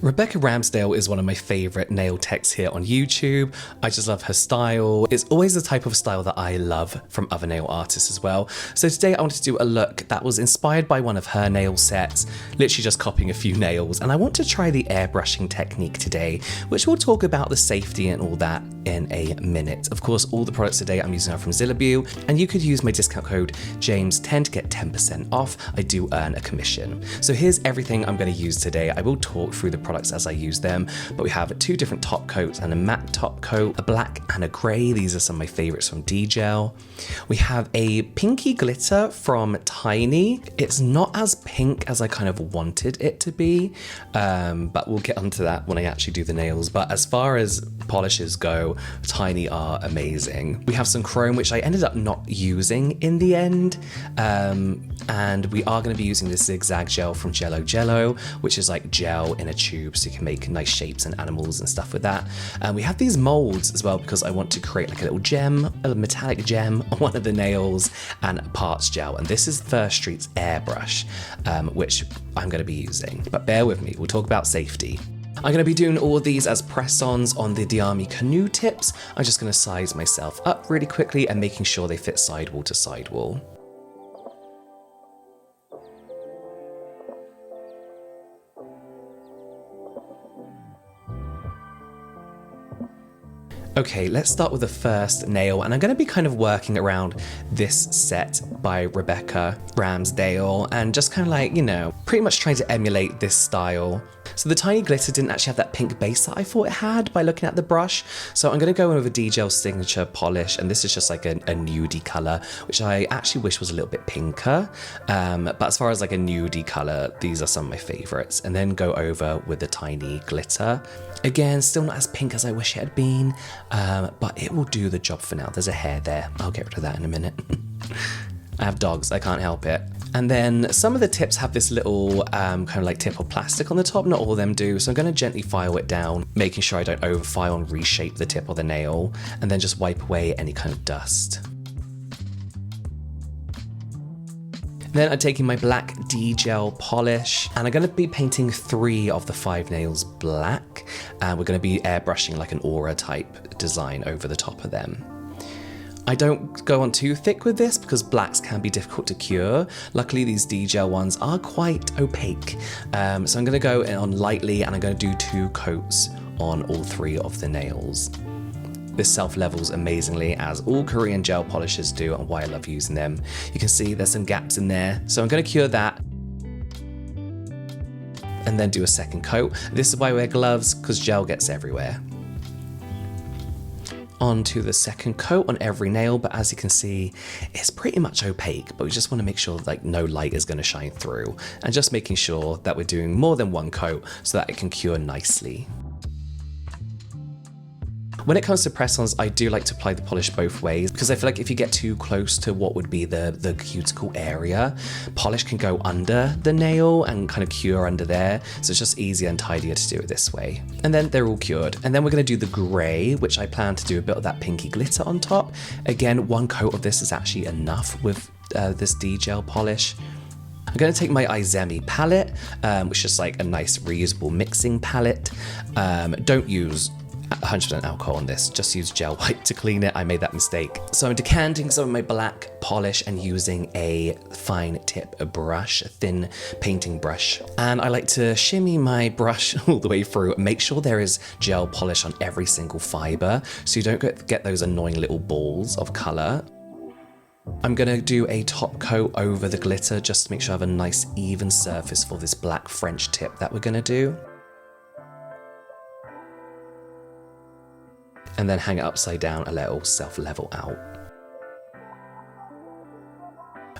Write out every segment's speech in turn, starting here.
Rebecca Ramsdale is one of my favourite nail techs here on YouTube. I just love her style. It's always the type of style that I love from other nail artists as well. So today I wanted to do a look that was inspired by one of her nail sets, literally just copying a few nails. And I want to try the airbrushing technique today, which we'll talk about the safety and all that in a minute. Of course, all the products today I'm using are from Zillabue, and you could use my discount code JAMES10 to get 10% off. I do earn a commission. So here's everything I'm going to use today. I will talk through the products as I use them, but we have two different top coats and a matte top coat, a black and a grey. These are some of my favorites from Dgel. We have a pinky glitter from Tiny. It's not as pink as I kind of wanted it to be, but we'll get onto that when I actually do the nails. But as far as polishes go, Tiny are amazing. We have some chrome, which I ended up not using in the end, and we are going to be using this zigzag gel from Jello, which is like gel in a tube, so you can make nice shapes and animals and stuff with that. And we have these molds as well because I want to create like a little gem, a metallic gem on one of the nails, and parts gel. And this is First Street's airbrush, which I'm going to be using. But bear with me, we'll talk about safety. I'm going to be doing all of these as press-ons on the Diami canoe tips. I'm just going to size myself up really quickly and making sure they fit sidewall to sidewall. Okay, let's start with the first nail, and I'm going to be kind of working around this set by Rebecca Ramsdale and just kind of like, you know, pretty much trying to emulate this style. So the Tiny glitter didn't actually have that pink base that I thought it had by looking at the brush. So I'm going to go in with a Dgel signature polish, and this is just like a nudie color, which I actually wish was a little bit pinker. But as far as like a nudie color, these are some of my favorites. And then go over with the Tiny glitter. Again, still not as pink as I wish it had been, but it will do the job for now. There's a hair there. I'll get rid of that in a minute. I have dogs, I can't help it. And then some of the tips have this little kind of like tip of plastic on the top. Not all of them do. So I'm going to gently file it down, making sure I don't overfile and reshape the tip of the nail, and then just wipe away any kind of dust. Then I'm taking my black Dgel polish, and I'm going to be painting 3 of the 5 nails black, and we're going to be airbrushing like an aura type design over the top of them. I don't go on too thick with this because blacks can be difficult to cure. Luckily, these Dgel ones are quite opaque. So I'm going to go on lightly, and I'm going to do 2 coats on all 3 of the nails. This self-levels amazingly, as all Korean gel polishes do, and why I love using them. You can see there's some gaps in there, so I'm going to cure that and then do a second coat. This is why I wear gloves, because gel gets everywhere. Onto the second coat on every nail, but as you can see, it's pretty much opaque, but we just want to make sure like no light is going to shine through, and just making sure that we're doing more than 1 coat so that it can cure nicely. When it comes to press-ons, I do like to apply the polish both ways, because I feel like if you get too close to what would be the cuticle area, polish can go under the nail and kind of cure under there. So it's just easier and tidier to do it this way. And then they're all cured. And then we're going to do the grey, which I plan to do a bit of that pinky glitter on top. Again, 1 coat of this is actually enough with this Dgel polish. I'm going to take my Izemi palette, which is like a nice reusable mixing palette. Don't use 100% alcohol on this, just use gel white to clean it. I made that mistake. So I'm decanting some of my black polish and using a fine tip brush, a thin painting brush. And I like to shimmy my brush all the way through, make sure there is gel polish on every single fiber so you don't get those annoying little balls of color. I'm going to do a top coat over the glitter just to make sure I have a nice even surface for this black French tip that we're going to do. And then hang it upside down and let it all self-level out.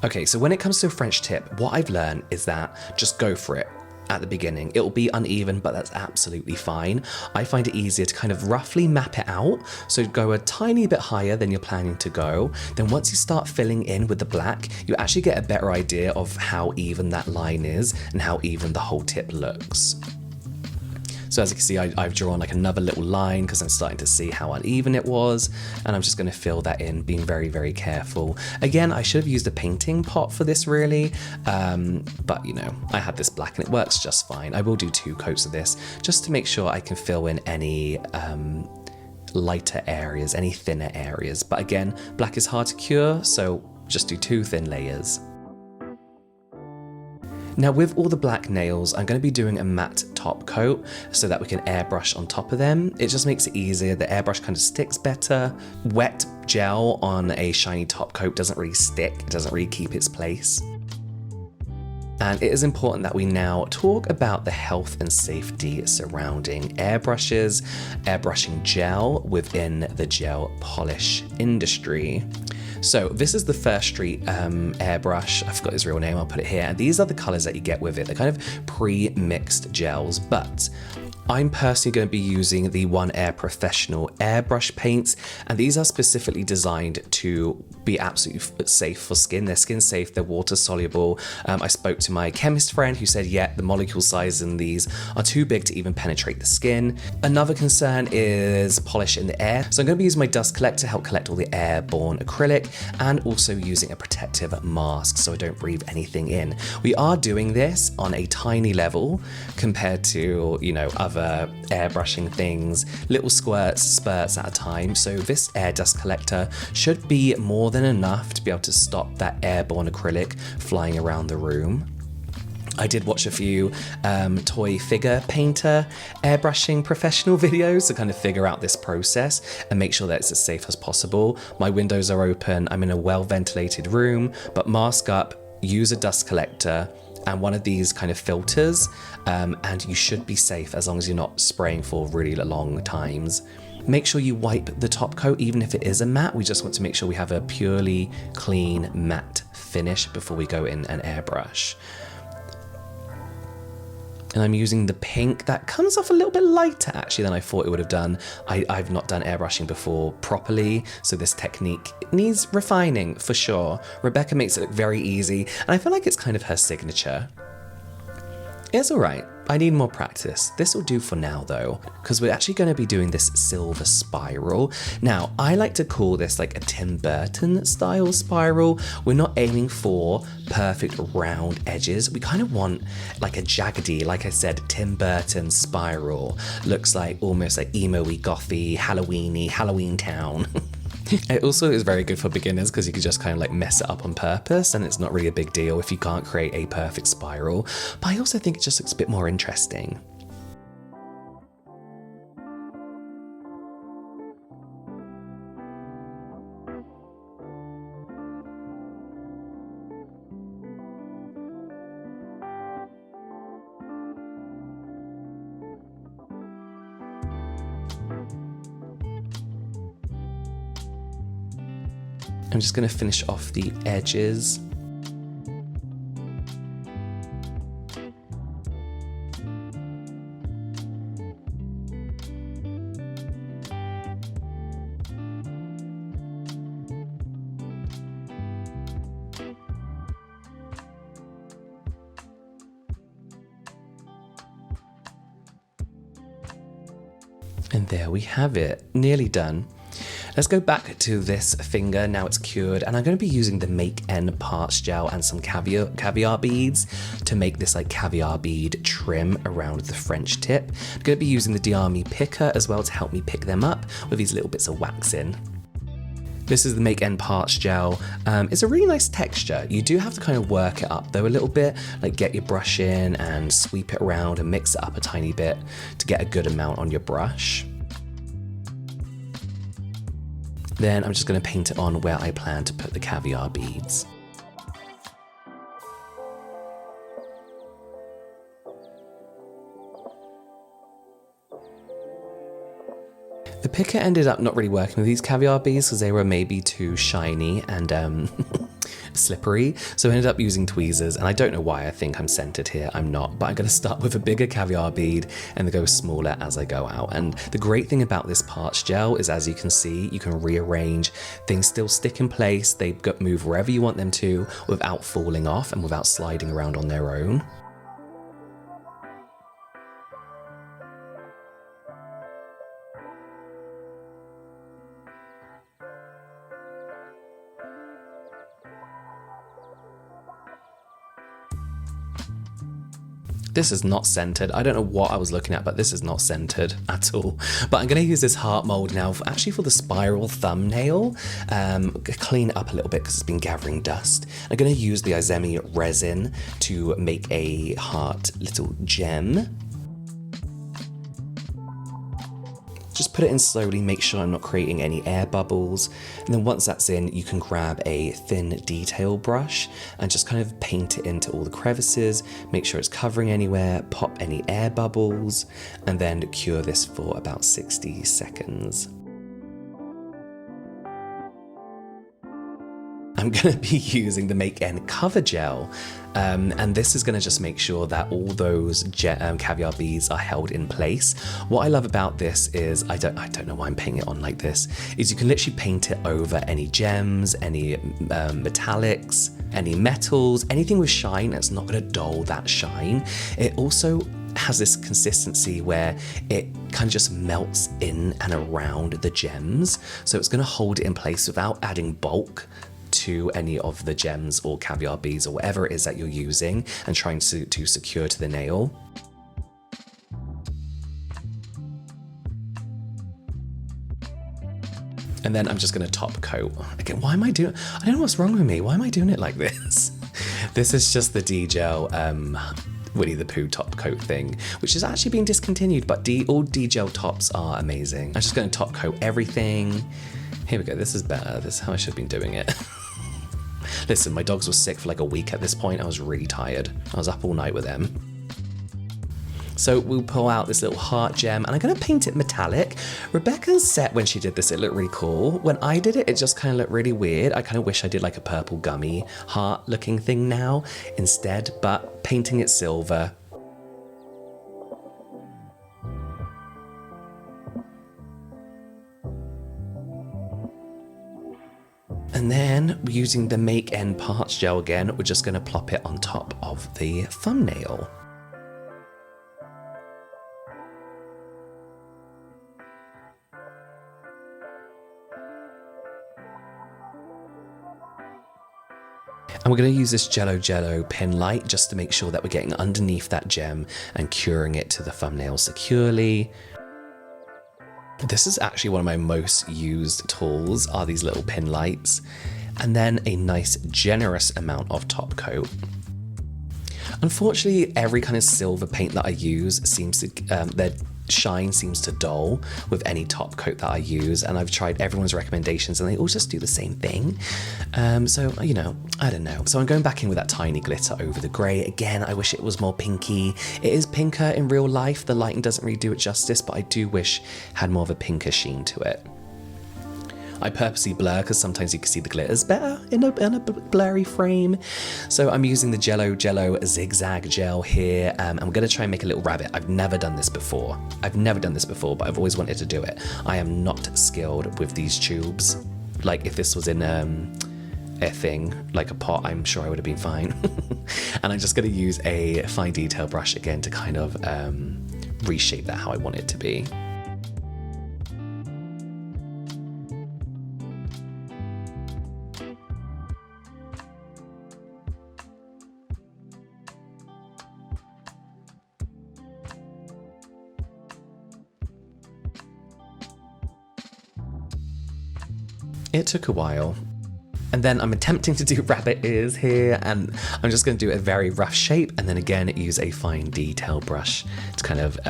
Okay, so when it comes to a French tip, what I've learned is that just go for it at the beginning. It'll be uneven, but that's absolutely fine. I find it easier to kind of roughly map it out. So go a tiny bit higher than you're planning to go. Then once you start filling in with the black, you actually get a better idea of how even that line is and how even the whole tip looks. So as you can see, I've drawn like another little line because I'm starting to see how uneven it was, and I'm just going to fill that in, being very, very careful. Again, I should have used a painting pot for this really, but you know, I had this black and it works just fine. I will do 2 coats of this just to make sure I can fill in any lighter areas, any thinner areas. But again, black is hard to cure, so just do 2 thin layers. Now with all the black nails, I'm going to be doing a matte top coat so that we can airbrush on top of them. It just makes it easier. The airbrush kind of sticks better. Wet gel on a shiny top coat doesn't really stick. It doesn't really keep its place. And it is important that we now talk about the health and safety surrounding airbrushes, airbrushing gel within the gel polish industry. So this is the First Street airbrush. I forgot his real name, I'll put it here. And these are the colors that you get with it. They're kind of pre-mixed gels, but I'm personally going to be using the One Air Professional airbrush paints, and these are specifically designed to be absolutely safe for skin. They're skin safe, they're water soluble. I spoke to my chemist friend who said, yeah, the molecule size in these are too big to even penetrate the skin. Another concern is polish in the air. So I'm going to be using my dust collector to help collect all the airborne acrylic, and also using a protective mask so I don't breathe anything in. We are doing this on a tiny level compared to, you know, other airbrushing things, little spurts at a time. So this air dust collector should be more than enough to be able to stop that airborne acrylic flying around the room. I did watch a few toy figure painter airbrushing professional videos to kind of figure out this process and make sure that it's as safe as possible. My windows are open, I'm in a well ventilated room, but mask up, use a dust collector and one of these kind of filters, and you should be safe as long as you're not spraying for really long times. Make sure you wipe the top coat, even if it is a matte. We just want to make sure we have a purely clean matte finish before we go in and airbrush. And I'm using the pink. That comes off a little bit lighter actually than I thought it would have done. I've not done airbrushing before properly, so this technique needs refining for sure. Rebecca makes it look very easy, and I feel like it's kind of her signature. It's alright. I need more practice. This will do for now though, because we're actually going to be doing this silver spiral. Now, I like to call this like a Tim Burton style spiral. We're not aiming for perfect round edges. We kind of want like a jaggedy, like I said, Tim Burton spiral. Looks like almost like emo-y, gothy, Halloween-y, Halloween Town. It also is very good for beginners because you can just kind of like mess it up on purpose, and it's not really a big deal if you can't create a perfect spiral. But I also think it just looks a bit more interesting. I'm just going to finish off the edges. And there we have it, nearly done. Let's go back to this finger, now it's cured, and I'm going to be using the Make.N parts gel and some caviar beads to make this like caviar bead trim around the French tip. I'm going to be using the Diami picker as well to help me pick them up with these little bits of wax in. This is the Make.N parts gel. It's a really nice texture. You do have to kind of work it up though a little bit, like get your brush in and sweep it around and mix it up a tiny bit to get a good amount on your brush. Then I'm just going to paint it on where I plan to put the caviar beads. The picker ended up not really working with these caviar beads because they were maybe too shiny and slippery, so I ended up using tweezers, and I don't know why. I think I'm centered here, I'm not, but I'm going to start with a bigger caviar bead and then go smaller as I go out. And the great thing about this parts gel is, as you can see, you can rearrange, things still stick in place, they move wherever you want them to without falling off and without sliding around on their own. This is not centered. I don't know what I was looking at, but this is not centered at all. But I'm going to use this heart mold now, actually for the spiral thumbnail. Clean it up a little bit because it's been gathering dust. I'm going to use the Izemi resin to make a heart little gem. Just put it in slowly, make sure I'm not creating any air bubbles. And then once that's in, you can grab a thin detail brush and just kind of paint it into all the crevices, make sure it's covering anywhere, pop any air bubbles, and then cure this for about 60 seconds. I'm going to be using the Make.N cover gel, and this is going to just make sure that all those caviar beads are held in place. What I love about this is, I don't know why I'm painting it on like this, is you can literally paint it over any gems, any metallics, any metals, anything with shine. It's not going to dull that shine. It also has this consistency where it kind of just melts in and around the gems, so it's going to hold it in place without adding bulk to any of the gems or caviar beads or whatever it is that you're using and trying to secure to the nail. And then I'm just going to top coat. Again, why am I doing, I don't know what's wrong with me. Why am I doing it like this? This is just the Dgel Winnie the Pooh top coat thing, which has actually been discontinued, but all Dgel tops are amazing. I'm just going to top coat everything. Here we go, this is better. This is how I should have been doing it. Listen, my dogs were sick for like a week at this point. I was really tired. I was up all night with them. So we'll pull out this little heart gem and I'm going to paint it metallic. Rebecca's set when she did this, it looked really cool. When I did it, it just kind of looked really weird. I kind of wish I did like a purple gummy heart looking thing now instead, but painting it silver. And then using the Make.N parts gel again, we're just going to plop it on top of the thumbnail. And we're going to use this Jello pin light just to make sure that we're getting underneath that gem and curing it to the thumbnail securely. This is actually one of my most used tools, are these little pin lights. And then a nice generous amount of top coat. Unfortunately, every kind of silver paint that I use seems to, their shine seems to dull with any top coat that I use, and I've tried everyone's recommendations and they all just do the same thing. So, you know, I don't know. So I'm going back in with that tiny glitter over the grey. Again, I wish it was more pinky. It is pinker in real life. The lighting doesn't really do it justice, but I do wish it had more of a pinker sheen to it. I purposely blur because sometimes you can see the glitters better in a blurry frame. So I'm using the Jello zigzag gel here. I'm going to try and make a little rabbit. I've never done this before. But I've always wanted to do it. I am not skilled with these tubes. Like if this was in a thing, like a pot, I'm sure I would have been fine. And I'm just going to use a fine detail brush again to kind of reshape that how I want it to be. It took a while. And then I'm attempting to do rabbit ears here, and I'm just going to do a very rough shape, and then again use a fine detail brush to kind of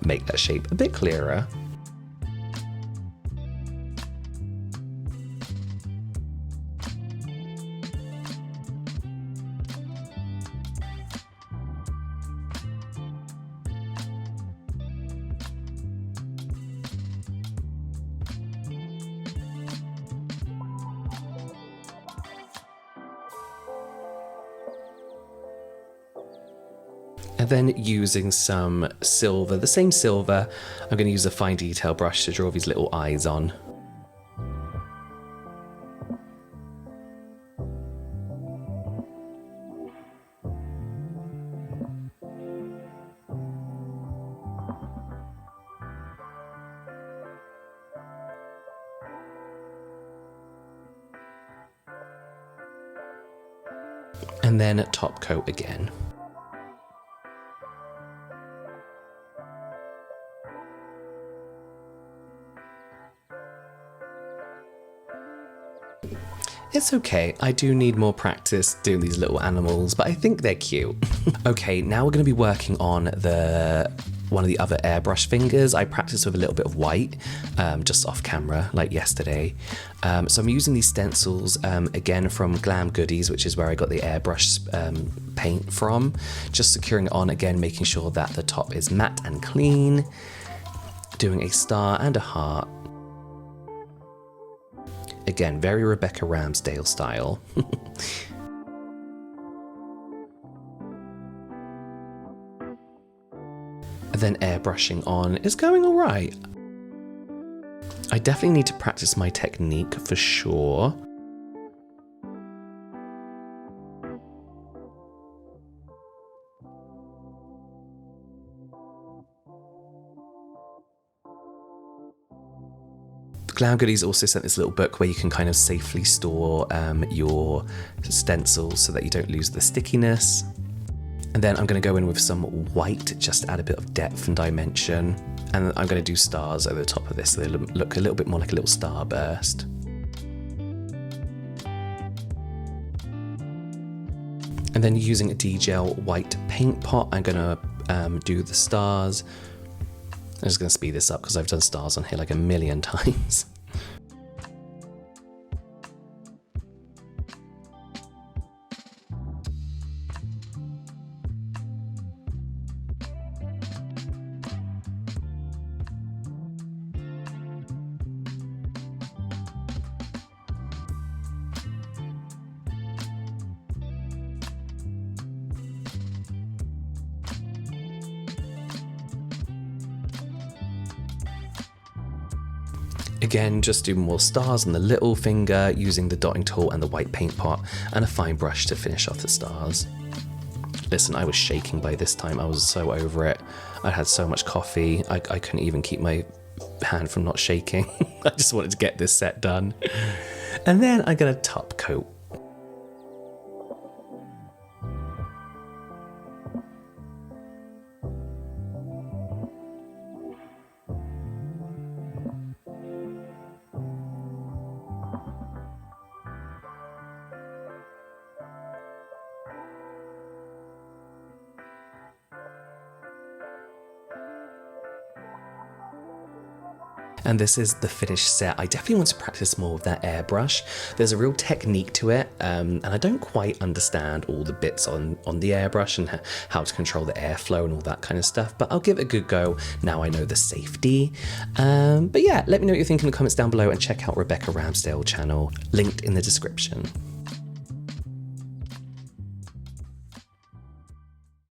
make that shape a bit clearer. And then using some silver, the same silver, I'm going to use a fine detail brush to draw these little eyes on. And then top coat again. It's okay, I do need more practice doing these little animals, but I think they're cute. Okay, now we're going to be working on one of the other airbrush fingers. I practiced with a little bit of white, just off camera, like yesterday. So I'm using these stencils, again from Glam Goodies, which is where I got the airbrush paint from. Just securing it on, again, making sure that the top is matte and clean. Doing a star and a heart. Again, very Rebecca Ramsdale style. And then airbrushing on is going all right. I definitely need to practice my technique for sure. Glam Goodies also sent this little book where you can kind of safely store your stencils so that you don't lose the stickiness. And then I'm going to go in with some white, just to add a bit of depth and dimension. And I'm going to do stars over the top of this so they look a little bit more like a little starburst. And then using a Dgel white paint pot, I'm going to do the stars. I'm just going to speed this up because I've done stars on here like a million times. Again, just do more stars on the little finger using the dotting tool and the white paint pot and a fine brush to finish off the stars. Listen, I was shaking by this time. I was so over it. I had so much coffee. I couldn't even keep my hand from not shaking. I just wanted to get this set done. And then I'm going to top coat. And this is the finished set. I definitely want to practice more with that airbrush. There's a real technique to it, and I don't quite understand all the bits on the airbrush and how to control the airflow and all that kind of stuff, but I'll give it a good go now I know the safety. But yeah, let me know what you think in the comments down below and check out Rebecca Ramsdale channel, linked in the description.